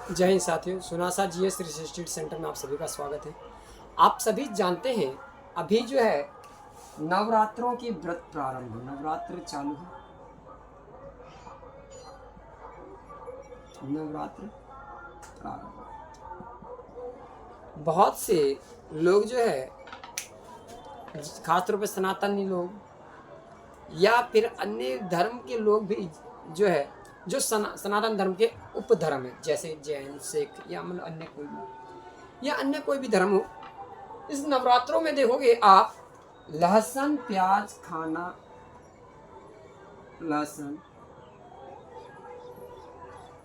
जय हिंद साथियों, सुनासा GS research centre में आप सभी का स्वागत है। आप सभी जानते हैं अभी जो है नवरात्रों की व्रत प्रारंभ है, नवरात्र चालू है। नवरात्र प्रारंभ, बहुत से लोग जो है खासतौर पर सनातनी लोग या फिर अन्य धर्म के लोग भी जो है जो सनातन धर्म के उपधर्म है, जैसे जैन, सिख या मतलब अन्य कोई भी धर्म हो, इस नवरात्रों में देखोगे आप लहसुन प्याज खाना, लहसुन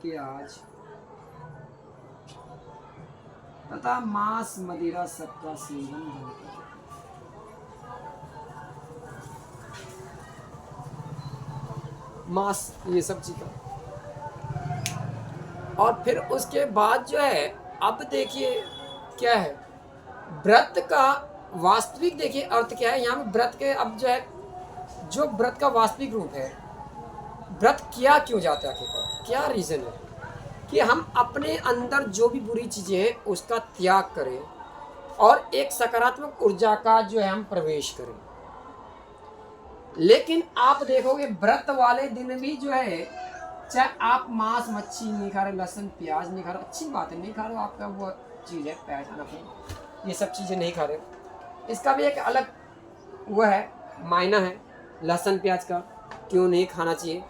प्याज तथा मांस मदिरा सबका सेवन बंद कर। मांस ये सब चीज़ें, और फिर उसके बाद जो है अब देखिए क्या है व्रत का वास्तविक, देखिए अर्थ क्या है यहाँ पे व्रत के। अब जो है जो व्रत का वास्तविक रूप है, व्रत किया क्यों जाता है, आखिरकार क्या रीज़न है कि हम अपने अंदर जो भी बुरी चीज़ें हैं उसका त्याग करें और एक सकारात्मक ऊर्जा का जो है हम प्रवेश करें। लेकिन आप देखोगे व्रत वाले दिन भी जो है, चाहे आप मांस मच्छी नहीं खा रहे, लहसुन प्याज नहीं खा रहे, अच्छी बात है, नहीं खा रहे हो, आपका वो चीज़ है, प्याज ये सब चीज़ें नहीं खा रहे हो, इसका भी एक अलग वो है मायना है लहसुन प्याज का, क्यों नहीं खाना चाहिए,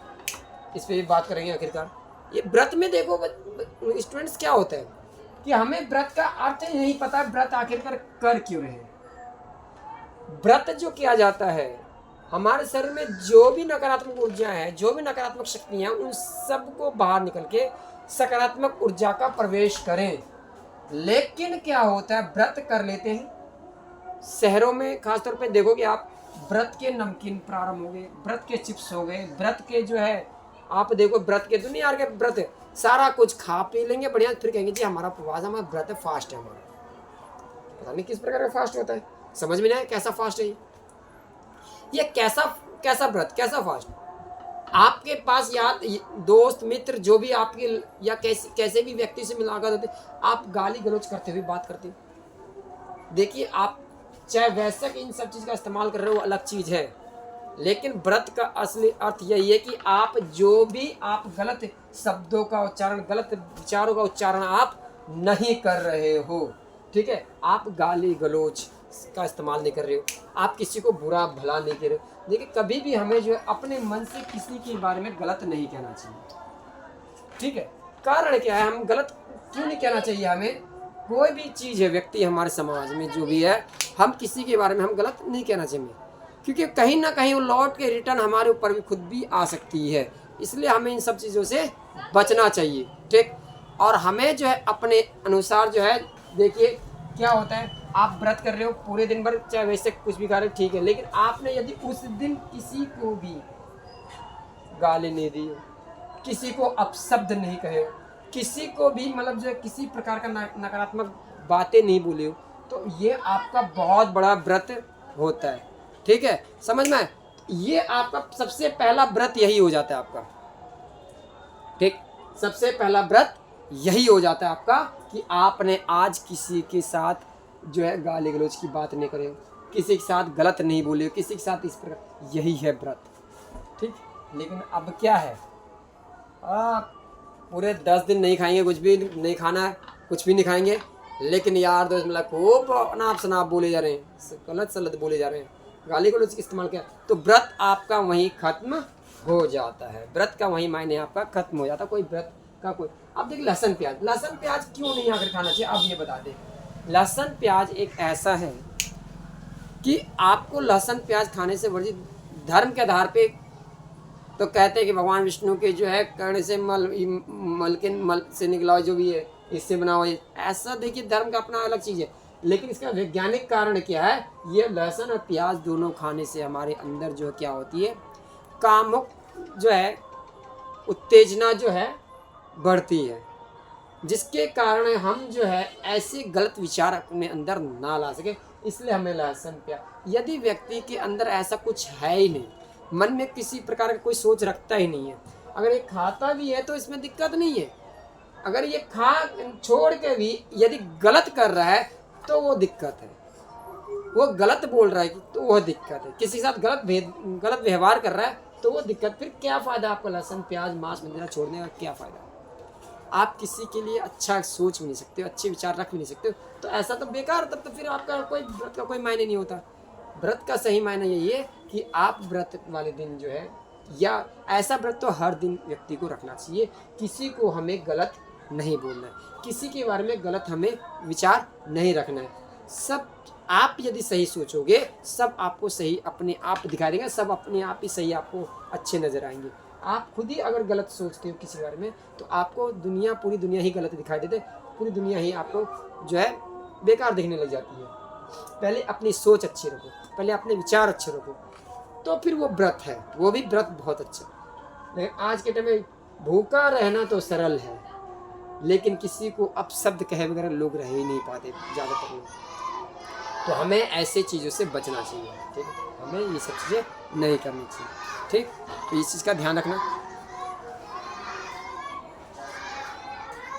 इस पर भी बात करेंगे। आखिरकार ये व्रत में देखो स्टूडेंट्स क्या होता है कि हमें व्रत का अर्थ ही नहीं पता, व्रत आखिरकार कर क्यों रहे हैं। व्रत जो किया जाता है, हमारे शरीर में जो भी नकारात्मक ऊर्जा है, जो भी नकारात्मक शक्तियाँ, उन सब को बाहर निकल के सकारात्मक ऊर्जा का प्रवेश करें। लेकिन क्या होता है, व्रत कर लेते हैं शहरों में, खासतौर पे देखोगे आप व्रत के नमकीन प्रारंभ हो गए, व्रत के चिप्स हो गए, व्रत के जो है आप देखो व्रत के दुनिया के व्रत सारा कुछ खा पी लेंगे बढ़िया, फिर कहेंगे जी हमारा उपवास, हमारा व्रत है, फास्ट है हमारा। पता नहीं किस प्रकार का फास्ट होता है, समझ में नहीं आया कैसा फास्ट है ये कैसा व्रत, कैसा फास्ट। आपके पास या दोस्त मित्र जो भी आपके या कैसे भी व्यक्ति से मुलाकात होती, आप गाली गलौज करते हुए बात करते। देखिए आप चाहे वैसे इन सब चीज़ का इस्तेमाल कर रहे हो अलग चीज़ है, लेकिन व्रत का असली अर्थ यही है कि आप जो भी आप गलत शब्दों का उच्चारण, गलत विचारों का उच्चारण आप नहीं कर रहे हो, ठीक है। आप गाली गलौज का इस्तेमाल नहीं कर रहे हो, आप किसी को बुरा भला नहीं कर रहे हो। देखिए कभी भी हमें जो है अपने मन से किसी के बारे में गलत नहीं कहना चाहिए, ठीक है। कारण क्या है, हम गलत क्यों नहीं कहना चाहिए, हमें कोई भी चीज़ है, व्यक्ति हमारे समाज में जो भी है, हम किसी के बारे में हम गलत नहीं कहना चाहिए, क्योंकि कहीं ना कहीं वो लौट के रिटर्न हमारे ऊपर भी खुद भी आ सकती है। इसलिए हमें इन सब चीज़ों से बचना चाहिए, ठीक। और हमें जो है अपने अनुसार जो है, देखिए क्या होता है, आप व्रत कर रहे हो पूरे दिन भर, चाहे वैसे कुछ भी खा रहे हो, ठीक है, लेकिन आपने यदि उस दिन किसी को भी गाली नहीं दी हो, किसी को अपशब्द नहीं कहे हो, किसी को भी मतलब जो किसी प्रकार का नकारात्मक बातें नहीं बोले हो, तो ये आपका बहुत बड़ा व्रत होता है, ठीक है, समझ में। ये आपका सबसे पहला व्रत यही हो जाता है आपका, ठीक। सबसे पहला व्रत यही हो जाता है आपका कि आपने आज किसी के साथ जो है गाली गलौज की बात नहीं करे हो, किसी के साथ गलत नहीं बोले हो, किसी के साथ इस प्रकार, यही है व्रत, ठीक। लेकिन अब क्या है, आप पूरे 10 दिन नहीं खाएंगे, कुछ भी नहीं खाना है, कुछ भी नहीं खाएंगे, लेकिन यार दोस्त मतलब खूब अनाप शनाप बोले जा रहे हैं, गलत सलत बोले जा रहे हैं, गाली गलौज इस्तेमाल किया, तो व्रत आपका वहीं खत्म हो जाता है, व्रत का वहीं मायने आपका खत्म हो जाता है। कोई व्रत का कोई, अब देखिए लहसुन प्याज क्यों नहीं आकर खाना चाहिए, अब ये बता दें। लहसुन प्याज एक ऐसा है कि आपको लहसुन प्याज खाने से वर्जित, धर्म के आधार पे तो कहते हैं कि भगवान विष्णु के जो है कर्ण से मल से निकला हुआ जो भी है, इससे बना हुआ है, ऐसा देखिए धर्म का अपना अलग चीज़ है। लेकिन इसका वैज्ञानिक कारण क्या है, ये लहसुन और प्याज दोनों खाने से हमारे अंदर जो क्या होती है, कामुक जो है उत्तेजना जो है बढ़ती है, जिसके कारण हम जो है ऐसे गलत विचार अपने अंदर ना ला सके। इसलिए हमें लहसुन प्याज, यदि व्यक्ति के अंदर ऐसा कुछ है ही नहीं, मन में किसी प्रकार का कोई सोच रखता ही नहीं है, अगर ये खाता भी है तो इसमें दिक्कत नहीं है, अगर ये खा छोड़ के भी यदि गलत कर रहा है तो वो दिक्कत है, वो गलत बोल रहा है तो वो दिक्कत है, किसी के साथ गलत व्यवहार कर रहा है तो वो दिक्कत। फिर क्या फ़ायदा आपका लहसुन प्याज मांस मदिरा छोड़ने का, क्या फ़ायदा? आप किसी के लिए अच्छा सोच भी नहीं सकते हो, अच्छे विचार रख भी नहीं सकते हो, तो ऐसा तो बेकार, तब तो फिर आपका कोई व्रत का कोई मायने नहीं होता। व्रत का सही मायने यही है कि आप व्रत वाले दिन जो है, या ऐसा व्रत तो हर दिन व्यक्ति को रखना चाहिए, किसी को हमें गलत नहीं बोलना है, किसी के बारे में गलत हमें विचार नहीं रखना है। सब आप यदि सही सोचोगे, सब आपको सही अपने आप दिखाई देंगे, सब अपने आप ही सही आपको अच्छे नज़र आएंगे। आप खुद ही अगर गलत सोचते हो किसी बारे में तो आपको पूरी दुनिया ही गलत दिखाई देते, पूरी दुनिया ही आपको जो है बेकार दिखने लग जाती है। पहले अपनी सोच अच्छी रखो, पहले अपने विचार अच्छे रखो, तो फिर वो व्रत है, वो भी व्रत बहुत अच्छा। लेकिन आज के टाइम में भूखा रहना तो सरल है, लेकिन किसी को अपशब्द कहे वगैरह लोग रह ही नहीं पाते ज़्यादातर लोग। तो हमें ऐसे चीज़ों से बचना चाहिए, ठीक है, हमें ये सब चीज़ें नहीं करनी चाहिए, ठीक। तो इस चीज़ का ध्यान रखना।